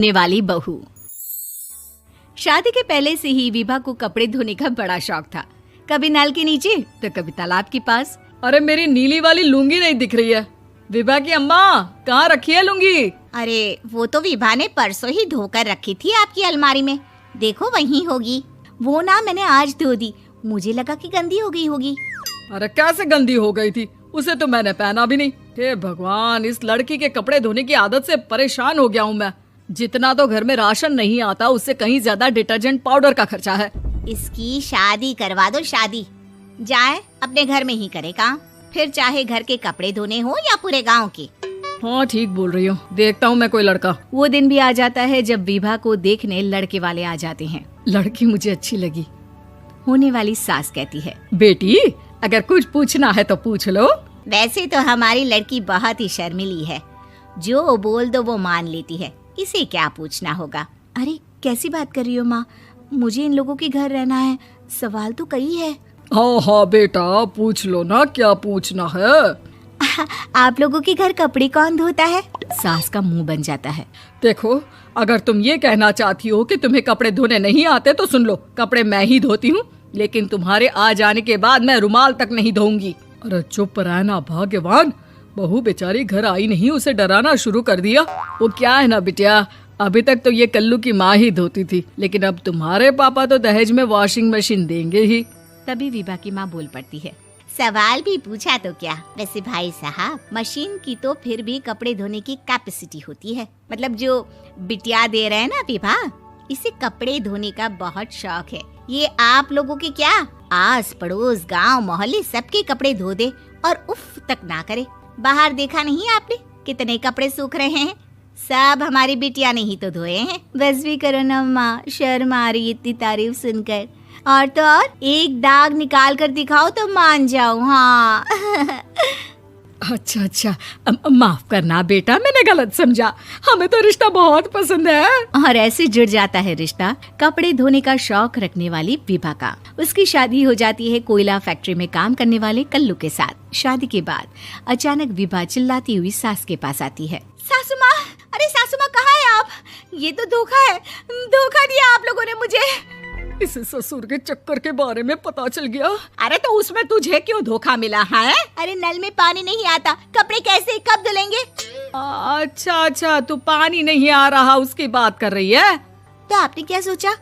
ने वाली बहू। शादी के पहले से ही विभा को कपड़े धोने का बड़ा शौक था। कभी नल के नीचे तो कभी तालाब के पास। अरे मेरी नीली वाली लुंगी नहीं दिख रही है। विभा की अम्मा, कहाँ रखी है लुंगी? अरे वो तो विभा ने परसों ही धोकर रखी थी आपकी अलमारी में, देखो वहीं होगी। वो ना मैंने आज धो दी, मुझे लगा कि गंदी हो गई होगी। अरे कैसे गंदी हो गई थी? उसे तो मैंने पहना भी नहीं। हे भगवान, इस लड़की के कपड़े धोने की आदत से परेशान हो गया हूँ मैं। जितना तो घर में राशन नहीं आता, उससे कहीं ज्यादा डिटर्जेंट पाउडर का खर्चा है। इसकी शादी करवा दो, शादी जाए अपने घर में ही करे काम, फिर चाहे घर के कपड़े धोने हो या पूरे गांव के। हाँ ठीक बोल रही हो, देखता हूँ मैं कोई लड़का। वो दिन भी आ जाता है जब विभा को देखने लड़के वाले आ जाते हैं। लड़की मुझे अच्छी लगी। होने वाली सास कहती है, बेटी अगर कुछ पूछना है तो पूछ लो। वैसे तो हमारी लड़की बहुत ही शर्मीली है, जो बोल दो वो मान लेती है, इसे क्या पूछना होगा। अरे कैसी बात कर रही हो माँ, मुझे इन लोगों के घर रहना है, सवाल तो कई है। हाँ हाँ बेटा, पूछ लो ना, क्या पूछना है। आप लोगों के घर कपड़े कौन धोता है? सास का मुंह बन जाता है। देखो, अगर तुम ये कहना चाहती हो कि तुम्हें कपड़े धोने नहीं आते तो सुन लो, कपड़े मैं ही धोती हूँ, लेकिन तुम्हारे आ जाने के बाद मैं रुमाल तक नहीं धोऊंगी। अरे चुप रहना भाग्यवान, बहू बेचारी घर आई नहीं, उसे डराना शुरू कर दिया। वो क्या है ना बिटिया, अभी तक तो ये कल्लू की माँ ही धोती थी, लेकिन अब तुम्हारे पापा तो दहेज में वॉशिंग मशीन देंगे ही। तभी विभा की माँ बोल पड़ती है, सवाल भी पूछा तो क्या। वैसे भाई साहब, मशीन की तो फिर भी कपड़े धोने की कैपेसिटी होती है। मतलब जो बिटिया दे रहे हैं ना विभा, इसे कपड़े धोने का बहुत शौक है। ये आप लोगों के क्या, आस पड़ोस गांव मोहल्ले सबके कपड़े धो दे और उफ तक ना करे। बाहर देखा नहीं आपने कितने कपड़े सूख रहे हैं? सब हमारी बिटिया ने ही तो धोए हैं। बस भी करो ना माँ, शर्म आ रही इतनी तारीफ सुनकर। और तो और एक दाग निकाल कर दिखाओ तो मान जाऊँ। हाँ अच्छा, माफ करना बेटा, मैंने गलत समझा। हमें तो रिश्ता बहुत पसंद है। और ऐसे जुड़ जाता है रिश्ता कपड़े धोने का शौक रखने वाली विभा का। उसकी शादी हो जाती है कोयला फैक्ट्री में काम करने वाले कल्लू के साथ। शादी के बाद अचानक विभा चिल्लाती हुई सास के पास आती है। सासू माँ, अरे सासू माँ कहाँ है आप? ये तो धोखा है, धोखा दिया आप लोगों ने मुझे। इसे ससुर के चक्कर के बारे में पता चल गया। अरे तो उसमें तुझे क्यों धोखा मिला है? अरे नल में पानी नहीं आता, कपड़े कैसे कब धुलेंगे? अच्छा, तू पानी नहीं आ रहा उसकी बात कर रही है। तो आपने क्या सोचा?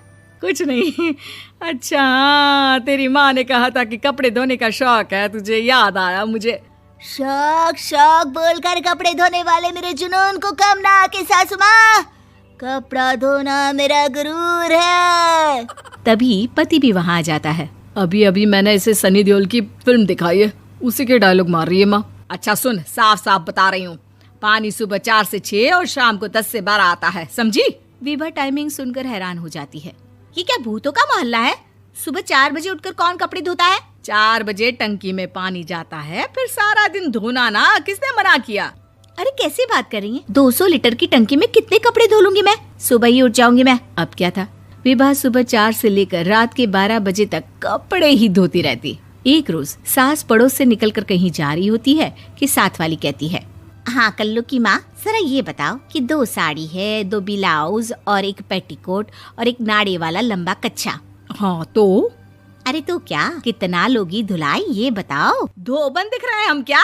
कुछ नहीं। अच्छा, तेरी माँ ने कहा था कि कपड़े धोने का शौक है तुझे, याद आया मुझे। शौक बोलकर कपड़े धोने वाले मेरे जुनून को कम ना आके सासू माँ, कपड़ा धोना मेरा गुरूर है। तभी पति भी वहाँ आ जाता है। अभी मैंने इसे सनी देओल की फिल्म दिखाई है, उसी के डायलॉग मार रही है माँ। अच्छा सुन, साफ साफ बता रही हूँ, पानी सुबह 4 से 6 और शाम को 10 से 12 आता है, समझी? विभा टाइमिंग सुनकर हैरान हो जाती है। ये क्या भूतों का मोहल्ला है? सुबह 4 बजे उठकर कौन कपड़े धोता है? 4 बजे टंकी में पानी जाता है, फिर सारा दिन धोना ना, किसने मना किया? अरे कैसी बात कर रही हैं? 200 लीटर की टंकी में कितने कपड़े धो लूंगी मैं, सुबह ही उठ जाऊंगी मैं। अब क्या था, विभा सुबह 4 से लेकर रात के 12 बजे तक कपड़े ही धोती रहती। एक रोज सास पड़ोस से निकलकर कहीं जा रही होती है कि साथ वाली कहती है, हाँ कल्लू की माँ, जरा ये बताओ कि 2 साड़ी है, 2 ब्लाउज और एक पेटीकोट और एक नाड़े वाला लंबा कच्छा। हाँ तो? अरे तो क्या, कितना लोगी धुलाई ये बताओ। धोबन दिख रहे हैं हम क्या?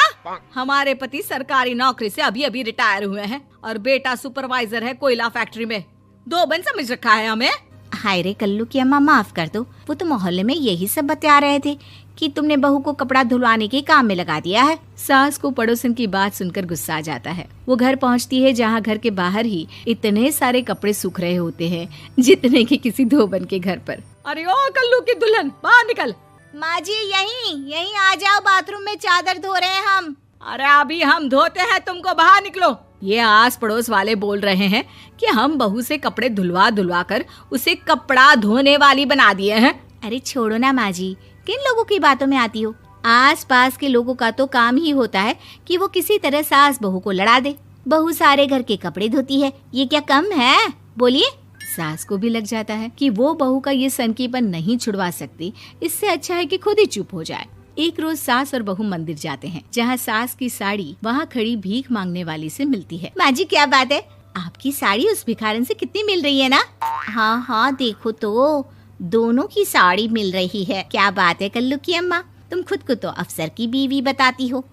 हमारे पति सरकारी नौकरी से अभी रिटायर हुए हैं और बेटा सुपरवाइजर है कोयला फैक्ट्री में। धोबन समझ रखा है हमें? हाय रे कल्लू की अम्मा, माफ कर दो, वो तो मोहल्ले में यही सब बता रहे थे कि तुमने बहू को कपड़ा धुलवाने के काम में लगा दिया है। सास को पड़ोसन की बात सुनकर गुस्सा आ जाता है। वो घर पहुंचती है जहां घर के बाहर ही इतने सारे कपड़े सूख रहे होते हैं जितने कि किसी धोबन के घर पर। अरे ओ कल्लू की दुल्हन, बाहर निकल। माँ जी यहीं आ जाओ, बाथरूम में चादर धो रहे हैं हम। अरे अभी हम धोते हैं, तुमको बाहर निकलो। ये आस पड़ोस वाले बोल रहे हैं कि हम बहू से कपड़े धुलवा कर उसे कपड़ा धोने वाली बना दिए हैं। अरे छोड़ो ना माँ जी, किन लोगों की बातों में आती हो? आस पास के लोगों का तो काम ही होता है कि वो किसी तरह सास बहू को लड़ा दे। बहू सारे घर के कपड़े धोती है, ये क्या कम है? बोलिए। सास को भी लग जाता है कि वो बहू का ये सनकीपन नहीं छुड़वा सकती, इससे अच्छा है कि खुद ही चुप हो जाए। एक रोज सास और बहू मंदिर जाते हैं, जहाँ सास की साड़ी वहाँ खड़ी भीख मांगने वाली से मिलती है। माँ जी क्या बात है, आपकी साड़ी उस भिखारन से कितनी मिल रही है ना? हाँ हाँ देखो तो, दोनों की साड़ी मिल रही है। क्या बात है कल्लू की अम्मा, तुम खुद को तो अफसर की बीवी बताती हो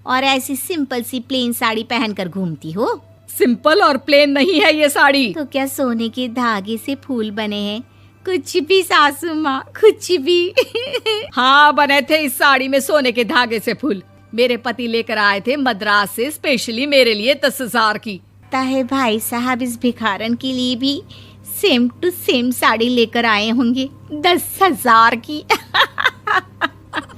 और ऐसी सिंपल सी प्लेन साड़ी पहनकर घूमती हो। सिंपल और प्लेन नहीं है ये साड़ी। तो क्या सोने के धागे से फूल बने हैं? कुछ भी सासू माँ, कुछ भी। हाँ बने थे इस साड़ी में सोने के धागे से फूल। मेरे पति लेकर आए थे मद्रास से स्पेशली मेरे लिए 10,000 की। ताहे भाई साहब इस भिखारन के लिए भी सेम टू सेम साड़ी लेकर आए होंगे 10,000 की।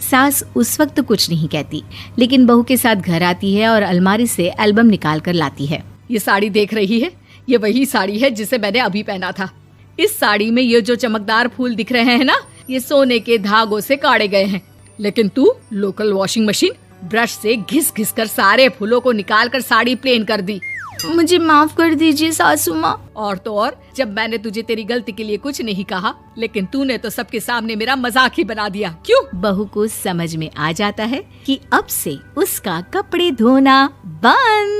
सास उस वक्त तो कुछ नहीं कहती, लेकिन बहू के साथ घर आती है और अलमारी से एल्बम निकाल कर लाती है। ये साड़ी देख रही है, ये वही साड़ी है जिसे मैंने अभी पहना था। इस साड़ी में ये जो चमकदार फूल दिख रहे हैं ना, ये सोने के धागों से काढ़े गए हैं। लेकिन तू लोकल वॉशिंग मशीन ब्रश से घिस घिस कर सारे फूलों को निकाल कर साड़ी प्लेन कर दी। मुझे माफ कर दीजिए सासू माँ। और तो और, जब मैंने तुझे तेरी गलती के लिए कुछ नहीं कहा, लेकिन तूने तो सबके सामने मेरा मजाक ही बना दिया। क्यों? बहू को समझ में आ जाता है कि अब से उसका कपड़े धोना बंद।